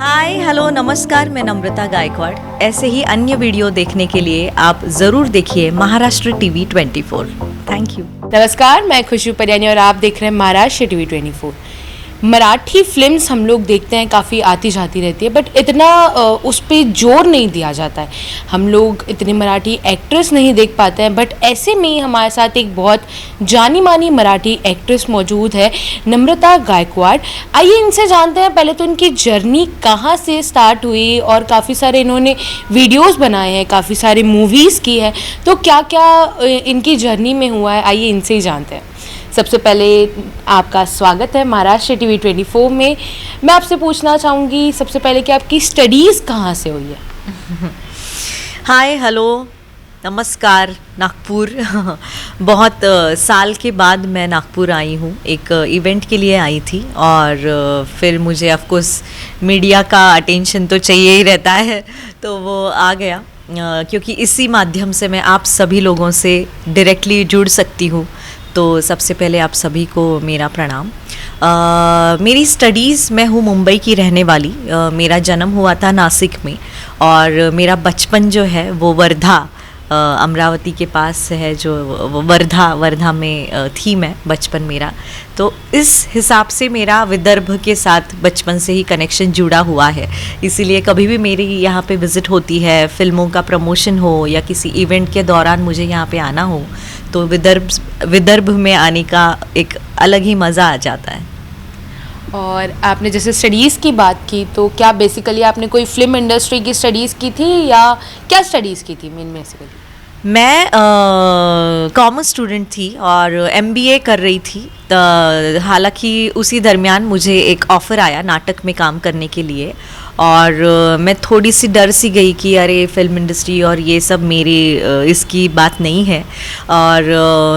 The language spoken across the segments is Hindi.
हाय हेलो नमस्कार, मैं नम्रता गायकवाड़। ऐसे ही अन्य वीडियो देखने के लिए आप ज़रूर देखिए महाराष्ट्र टीवी 24। Thank you. नमस्कार, मैं खुशबू परियानी और आप देख रहे हैं महाराष्ट्र टीवी 24। मराठी फिल्म्स हम लोग देखते हैं, काफ़ी आती जाती रहती है, बट इतना उस पर जोर नहीं दिया जाता है। हम लोग इतने मराठी एक्ट्रेस नहीं देख पाते हैं, बट ऐसे में हमारे साथ एक बहुत जानी मानी मराठी एक्ट्रेस मौजूद है, नम्रता गायकवाड़। आइए इनसे जानते हैं पहले तो इनकी जर्नी कहाँ से स्टार्ट हुई, और काफ़ी सारे इन्होंने वीडियोज़ बनाए हैं, काफ़ी सारे मूवीज़ की है, तो क्या क्या इनकी जर्नी में हुआ है, आइए इनसे ही जानते हैं। सबसे पहले आपका स्वागत है महाराष्ट्र टीवी 24 में। मैं आपसे पूछना चाहूँगी सबसे पहले कि आपकी स्टडीज़ कहाँ से हुई है? हाय हेलो नमस्कार नागपुर। बहुत साल के बाद मैं नागपुर आई हूँ, एक इवेंट के लिए आई थी, और फिर मुझे ऑफ कोर्स मीडिया का अटेंशन तो चाहिए ही रहता है, तो वो आ गया, क्योंकि इसी माध्यम से मैं आप सभी लोगों से डायरेक्टली जुड़ सकती हूँ। तो सबसे पहले आप सभी को मेरा प्रणाम। मेरी स्टडीज़, मैं हूँ मुंबई की रहने वाली। मेरा जन्म हुआ था नासिक में, और मेरा बचपन जो है वो वर्धा, अमरावती के पास है, जो वर्धा में थी मैं बचपन मेरा। तो इस हिसाब से मेरा विदर्भ के साथ बचपन से ही कनेक्शन जुड़ा हुआ है। इसीलिए कभी भी मेरी यहाँ पे विज़िट होती है, फिल्मों का प्रमोशन हो या किसी इवेंट के दौरान मुझे यहाँ पे आना हो, तो विदर्भ में आने का एक अलग ही मज़ा आ जाता है। और आपने जैसे स्टडीज़ की बात की, तो क्या बेसिकली आपने कोई फिल्म इंडस्ट्री की स्टडीज़ की थी, या क्या स्टडीज़ की थी मेन बेसिकली? मैं कॉमर्स स्टूडेंट थी और एमबीए कर रही थी। हालांकि उसी दरमियान मुझे एक ऑफ़र आया नाटक में काम करने के लिए, और मैं थोड़ी सी डर सी गई कि अरे फिल्म इंडस्ट्री और ये सब मेरी इसकी बात नहीं है। और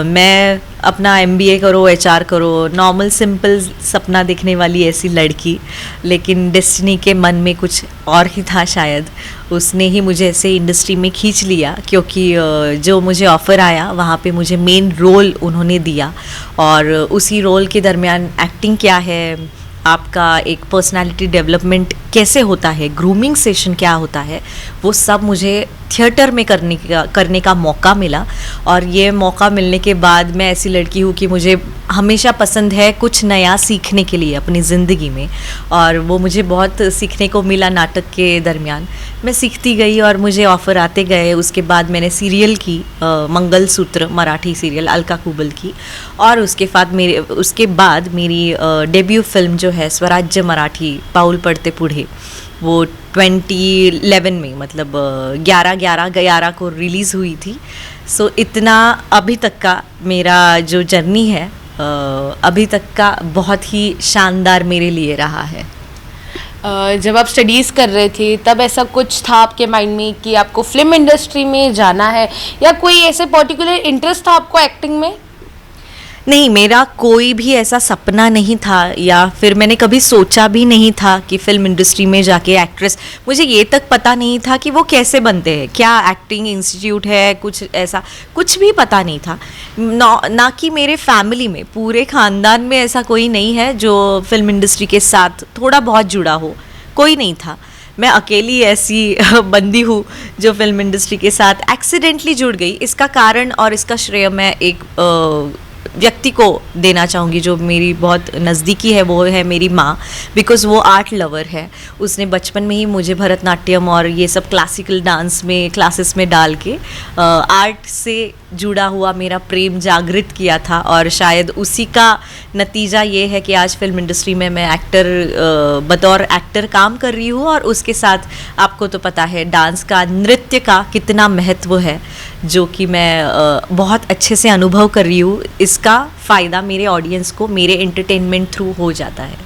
मैं अपना एमबीए करो, एचआर करो, नॉर्मल सिंपल सपना देखने वाली ऐसी लड़की, लेकिन डेस्टिनी के मन में कुछ और ही था शायद। उसने ही मुझे ऐसे इंडस्ट्री में खींच लिया, क्योंकि जो मुझे ऑफ़र आया वहाँ पे मुझे मेन रोल उन्होंने दिया, और उसी रोल के दरमियान एक्टिंग क्या है, आपका एक पर्सनालिटी डेवलपमेंट कैसे होता है, ग्रूमिंग सेशन क्या होता है, वो सब मुझे थिएटर में करने का मौका मिला। और ये मौका मिलने के बाद मैं ऐसी लड़की हूँ कि मुझे हमेशा पसंद है कुछ नया सीखने के लिए अपनी ज़िंदगी में, और वो मुझे बहुत सीखने को मिला नाटक के दरमियान। मैं सीखती गई और मुझे ऑफ़र आते गए। उसके बाद मैंने सीरियल की, मंगलसूत्र मराठी सीरियल अलका कुबल की, और उसके बाद मेरी डेब्यू फिल्म जो है स्वराज्य मराठी पाऊल पड़ते पुढे, वो 2011 में, मतलब 11/11/11 को रिलीज़ हुई थी। सो इतना अभी तक का मेरा जो जर्नी है, अभी तक का बहुत ही शानदार मेरे लिए रहा है। जब आप स्टडीज़ कर रहे थे तब ऐसा कुछ था आपके माइंड में कि आपको फिल्म इंडस्ट्री में जाना है, या कोई ऐसे पर्टिकुलर इंटरेस्ट था आपको एक्टिंग में? नहीं, मेरा कोई भी ऐसा सपना नहीं था, या फिर मैंने कभी सोचा भी नहीं था कि फिल्म इंडस्ट्री में जाके एक्ट्रेस। मुझे ये तक पता नहीं था कि वो कैसे बनते हैं, क्या एक्टिंग इंस्टीट्यूट है, कुछ ऐसा कुछ भी पता नहीं था। ना कि मेरे फैमिली में, पूरे ख़ानदान में ऐसा कोई नहीं है जो फिल्म इंडस्ट्री के साथ थोड़ा बहुत जुड़ा हो, कोई नहीं था। मैं अकेली ऐसी बंदी हूँ जो फिल्म इंडस्ट्री के साथ एक्सीडेंटली जुड़ गई। इसका कारण और इसका श्रेय मैं एक व्यक्ति को देना चाहूँगी जो मेरी बहुत नज़दीकी है, वो है मेरी माँ। बिकॉज़ वो आर्ट लवर है। उसने बचपन में ही मुझे भरतनाट्यम और ये सब क्लासिकल डांस में क्लासेस में डाल के आर्ट से जुड़ा हुआ मेरा प्रेम जागृत किया था, और शायद उसी का नतीजा ये है कि आज फिल्म इंडस्ट्री में मैं बतौर एक्टर काम कर रही हूँ। और उसके साथ आपको तो पता है डांस का, नृत्य का कितना महत्व है, जो कि मैं बहुत अच्छे से अनुभव कर रही हूँ। इसका फ़ायदा मेरे ऑडियंस को मेरे एंटरटेनमेंट थ्रू हो जाता है।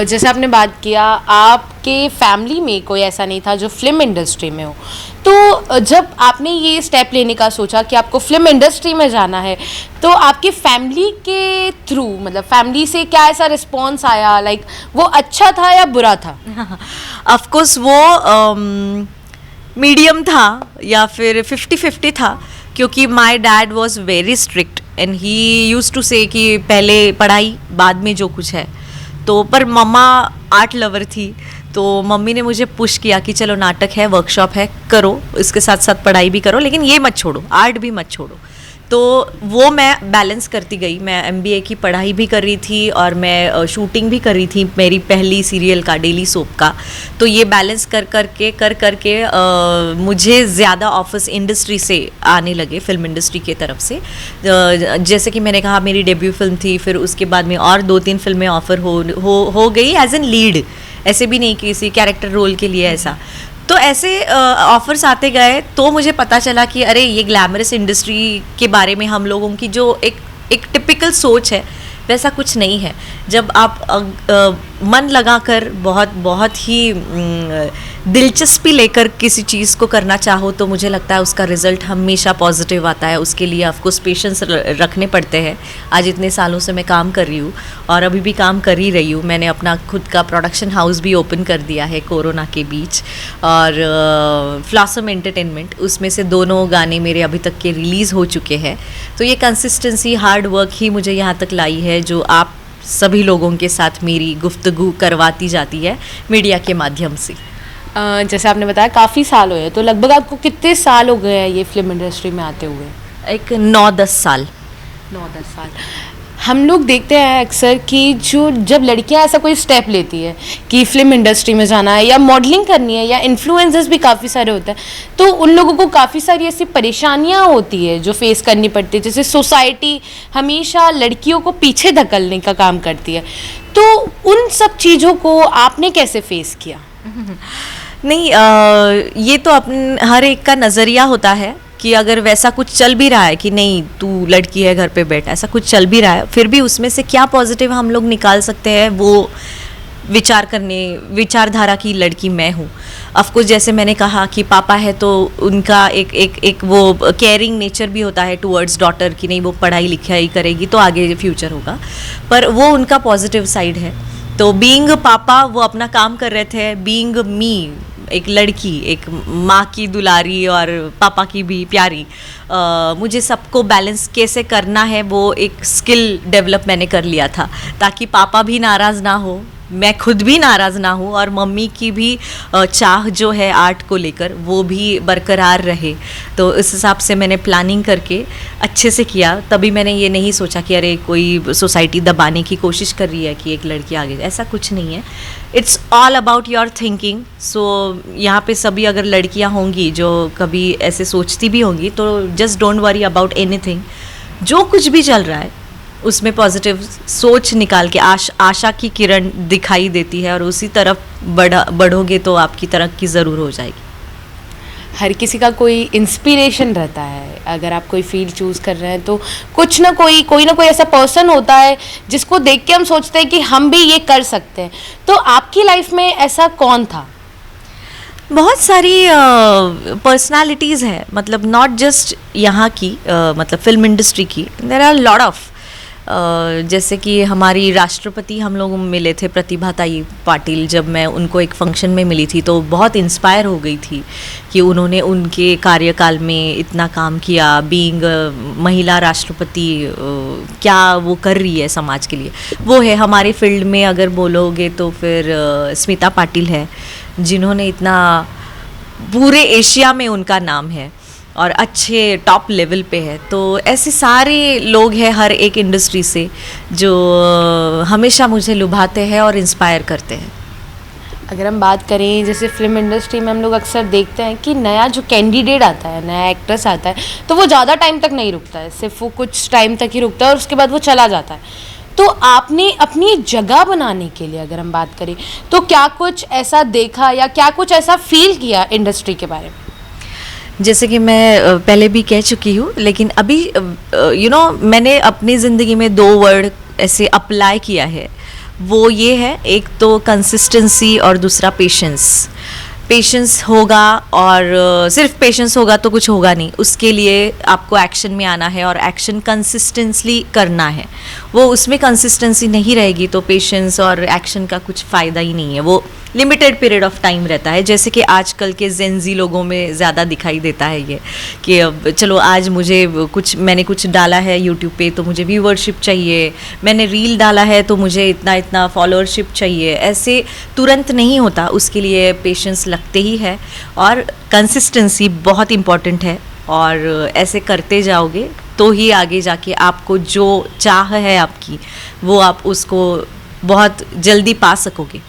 जैसे आपने बात किया, आपके फैमिली में कोई ऐसा नहीं था जो फिल्म इंडस्ट्री में हो, तो जब आपने ये स्टेप लेने का सोचा कि आपको फिल्म इंडस्ट्री में जाना है, तो आपके फैमिली के थ्रू, मतलब फैमिली से क्या ऐसा रिस्पॉन्स आया, लाइक वो अच्छा था या बुरा था? ऑफ कोर्स वो मीडियम था, या फिर 50-50 था, क्योंकि my dad was very strict and he use to say कि पहले पढ़ाई बाद में जो कुछ है। तो पर मम्मा आर्ट लवर थी, तो मम्मी ने मुझे पुश किया कि चलो नाटक है, वर्कशॉप है, करो, इसके साथ साथ पढ़ाई भी करो, लेकिन ये मत छोड़ो, आर्ट भी मत छोड़ो। तो वो मैं बैलेंस करती गई। मैं MBA की पढ़ाई भी कर रही थी और मैं शूटिंग भी कर रही थी मेरी पहली सीरियल का, डेली सोप का। तो ये बैलेंस कर करके मुझे ज़्यादा ऑफर्स इंडस्ट्री से आने लगे, फिल्म इंडस्ट्री के तरफ से। जैसे कि मैंने कहा, मेरी डेब्यू फिल्म थी, फिर उसके बाद में और 2-3 फिल्में ऑफ़र हो गई एज एन लीड, ऐसे भी नहीं किसी कैरेक्टर रोल के लिए ऐसा। तो ऐसे ऑफर्स आते गए, तो मुझे पता चला कि अरे ये ग्लैमरस इंडस्ट्री के बारे में हम लोगों की जो एक टिपिकल सोच है, वैसा कुछ नहीं है। जब आप मन लगाकर बहुत ही दिलचस्पी लेकर किसी चीज़ को करना चाहो, तो मुझे लगता है उसका रिज़ल्ट हमेशा पॉजिटिव आता है। उसके लिए ऑफकोर्स पेशेंस रखने पड़ते हैं। आज इतने सालों से मैं काम कर रही हूँ और अभी भी काम कर ही रही हूँ। मैंने अपना खुद का प्रोडक्शन हाउस भी ओपन कर दिया है कोरोना के बीच, और फ्लॉसम एंटरटेनमेंट, उसमें से 2 गाने मेरे अभी तक के रिलीज़ हो चुके हैं। तो ये कंसिस्टेंसी, हार्ड वर्क ही मुझे यहाँ तक लाई है, जो आप सभी लोगों के साथ मेरी गुफ्तगू करवाती जाती है मीडिया के माध्यम से। जैसे आपने बताया काफ़ी साल हुए, तो लगभग आपको कितने साल हो गए हैं ये फिल्म इंडस्ट्री में आते हुए? एक 9-10 साल। 9-10 साल। हम लोग देखते हैं अक्सर कि जब लड़कियां ऐसा कोई स्टेप लेती है कि फिल्म इंडस्ट्री में जाना है या मॉडलिंग करनी है या इन्फ्लुएंसर्स भी काफ़ी सारे होते हैं, तो उन लोगों को काफ़ी सारी ऐसी परेशानियां होती है जो फेस करनी पड़ती है। जैसे सोसाइटी हमेशा लड़कियों को पीछे धकेलने का काम करती है, तो उन सब चीज़ों को आपने कैसे फेस किया? नहीं, ये तो हर एक का नज़रिया होता है कि अगर वैसा कुछ चल भी रहा है कि नहीं तू लड़की है घर पे बैठ, ऐसा कुछ चल भी रहा है, फिर भी उसमें से क्या पॉजिटिव हम लोग निकाल सकते हैं, वो विचारधारा की लड़की मैं हूँ। ऑफकोर्स जैसे मैंने कहा कि पापा है तो उनका एक वो केयरिंग नेचर भी होता है टुवर्ड्स डॉटर कि नहीं वो पढ़ाई लिखाई करेगी तो आगे फ्यूचर होगा, पर वो उनका पॉजिटिव साइड है। तो बीइंग पापा वो अपना काम कर रहे थे, बीइंग मी एक लड़की, एक माँ की दुलारी और पापा की भी प्यारी, मुझे सबको बैलेंस कैसे करना है वो एक स्किल डेवलप मैंने कर लिया था, ताकि पापा भी नाराज़ ना हो, मैं खुद भी नाराज़ ना हूँ, और मम्मी की भी चाह जो है आर्ट को लेकर वो भी बरकरार रहे। तो इस हिसाब से मैंने प्लानिंग करके अच्छे से किया। तभी मैंने ये नहीं सोचा कि अरे कोई सोसाइटी दबाने की कोशिश कर रही है कि एक लड़की आगे, ऐसा कुछ नहीं है। It's all about your thinking. So यहाँ पे सभी अगर लड़कियाँ होंगी जो कभी ऐसे सोचती भी होंगी, तो just don't worry about anything. जो कुछ भी चल रहा है उसमें पॉजिटिव सोच निकाल के आशा की किरण दिखाई देती है, और उसी तरफ बढ़ोगे तो आपकी तरक्की ज़रूर हो जाएगी। हर किसी का कोई इंस्पिरेशन रहता है। अगर आप कोई फील्ड चूज़ कर रहे हैं तो कुछ ना कोई ना कोई ऐसा पर्सन होता है जिसको देख के हम सोचते हैं कि हम भी ये कर सकते हैं। तो आपकी लाइफ में ऐसा कौन था? बहुत सारी पर्सनालिटीज़ है, मतलब नॉट जस्ट यहाँ की, मतलब फिल्म इंडस्ट्री की, देयर आर लॉट ऑफ। जैसे कि हमारी राष्ट्रपति हम लोग मिले थे, प्रतिभाताई पाटिल, जब मैं उनको एक फंक्शन में मिली थी तो बहुत इंस्पायर हो गई थी कि उन्होंने उनके कार्यकाल में इतना काम किया। बीइंग महिला राष्ट्रपति क्या वो कर रही है समाज के लिए, वो है। हमारी फील्ड में अगर बोलोगे तो फिर स्मिता पाटिल है, जिन्होंने इतना पूरे एशिया में उनका नाम है और अच्छे टॉप लेवल पे है। तो ऐसे सारे लोग हैं हर एक इंडस्ट्री से जो हमेशा मुझे लुभाते हैं और इंस्पायर करते हैं। अगर हम बात करें जैसे फिल्म इंडस्ट्री में हम लोग अक्सर देखते हैं कि नया जो कैंडिडेट आता है, नया एक्ट्रेस आता है, तो वो ज़्यादा टाइम तक नहीं रुकता है, सिर्फ वो कुछ टाइम तक ही रुकता है और उसके बाद वो चला जाता है। तो आपने अपनी जगह बनाने के लिए अगर हम बात करें तो क्या कुछ ऐसा देखा या क्या कुछ ऐसा फील किया इंडस्ट्री के बारे में? जैसे कि मैं पहले भी कह चुकी हूँ, लेकिन अभी मैंने अपनी ज़िंदगी में 2 वर्ड ऐसे अप्लाई किया है। वो ये है, एक तो कंसिस्टेंसी और दूसरा पेशेंस। पेशेंस होगा, और सिर्फ पेशेंस होगा तो कुछ होगा नहीं, उसके लिए आपको एक्शन में आना है और एक्शन कंसिस्टेंटली करना है। वो उसमें कंसिस्टेंसी नहीं रहेगी तो पेशेंस और एक्शन का कुछ फ़ायदा ही नहीं है। वो लिमिटेड पीरियड ऑफ टाइम रहता है, जैसे कि आजकल के जेनजी लोगों में ज़्यादा दिखाई देता है ये कि अब चलो आज मैंने कुछ डाला है यूट्यूब पे तो मुझे व्यूअरशिप चाहिए, मैंने रील डाला है तो मुझे इतना इतना फॉलोअरशिप चाहिए। ऐसे तुरंत नहीं होता, उसके लिए पेशेंस लगते ही है और कंसिस्टेंसी बहुत इम्पॉर्टेंट है। और ऐसे करते जाओगे तो ही आगे जाके आपको जो चाह है आपकी वो आप उसको बहुत जल्दी पा सकोगे।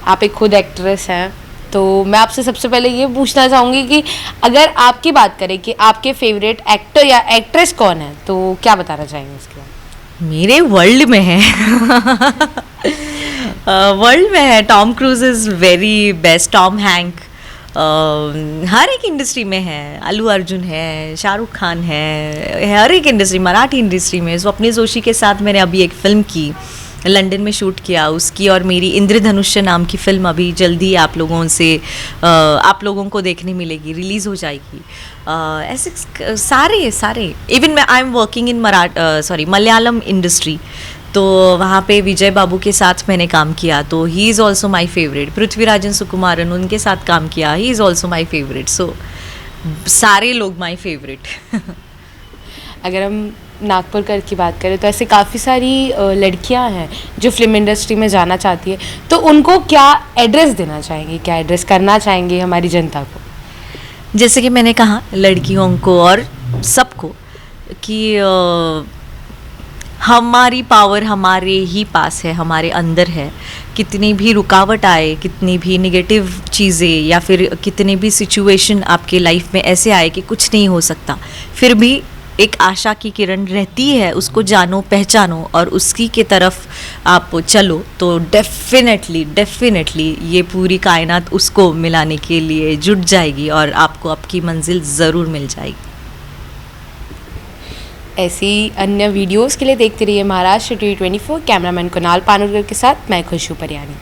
आप एक खुद एक्ट्रेस हैं, तो मैं आपसे सबसे पहले ये पूछना चाहूँगी कि अगर आपकी बात करें कि आपके फेवरेट एक्टर या एक्ट्रेस कौन है, तो क्या बताना चाहेंगे इसके बारे मेरे वर्ल्ड में है वर्ल्ड में है Tom Cruise is very best, Tom Hank हर एक इंडस्ट्री में है, अल्लू अर्जुन है, शाहरुख खान है, हर एक इंडस्ट्री, मराठी इंडस्ट्री में। स्वप्निल जोशी के साथ मैंने अभी एक फ़िल्म की, लंदन में शूट किया, उसकी और मेरी इंद्रधनुष्य नाम की फ़िल्म अभी जल्दी आप लोगों को देखने मिलेगी, रिलीज़ हो जाएगी। ऐसे सारे इवन मैं I am working in Malayalam industry, तो वहाँ पे विजय बाबू के साथ मैंने काम किया, तो he is also my favourite. Prithvirajan Sukumaran, उनके साथ काम किया, he is also my favourite. So सारे लोग माई फेवरेट अगर हम नागपुर कर की बात करें तो ऐसे काफ़ी सारी लड़कियां हैं जो फिल्म इंडस्ट्री में जाना चाहती है, तो उनको क्या एड्रेस देना चाहेंगे, क्या एड्रेस करना चाहेंगे हमारी जनता को? जैसे कि मैंने कहा लड़कियों को और सबको कि हमारी पावर हमारे ही पास है, हमारे अंदर है। कितनी भी रुकावट आए, कितनी भी निगेटिव चीज़ें या फिर कितनी भी सिचुएशन आपके लाइफ में ऐसे आए कि कुछ नहीं हो सकता, फिर भी एक आशा की किरण रहती है, उसको जानो, पहचानो और उसकी के तरफ आप चलो, तो डेफिनेटली ये पूरी कायनात उसको मिलाने के लिए जुट जाएगी और आपको आपकी मंजिल ज़रूर मिल जाएगी। ऐसी अन्य वीडियोस के लिए देखते रहिए महाराष्ट्र टीवी 24। कैमरामैन कुणाल पानुरकर के साथ मैं खुशबू परियानी।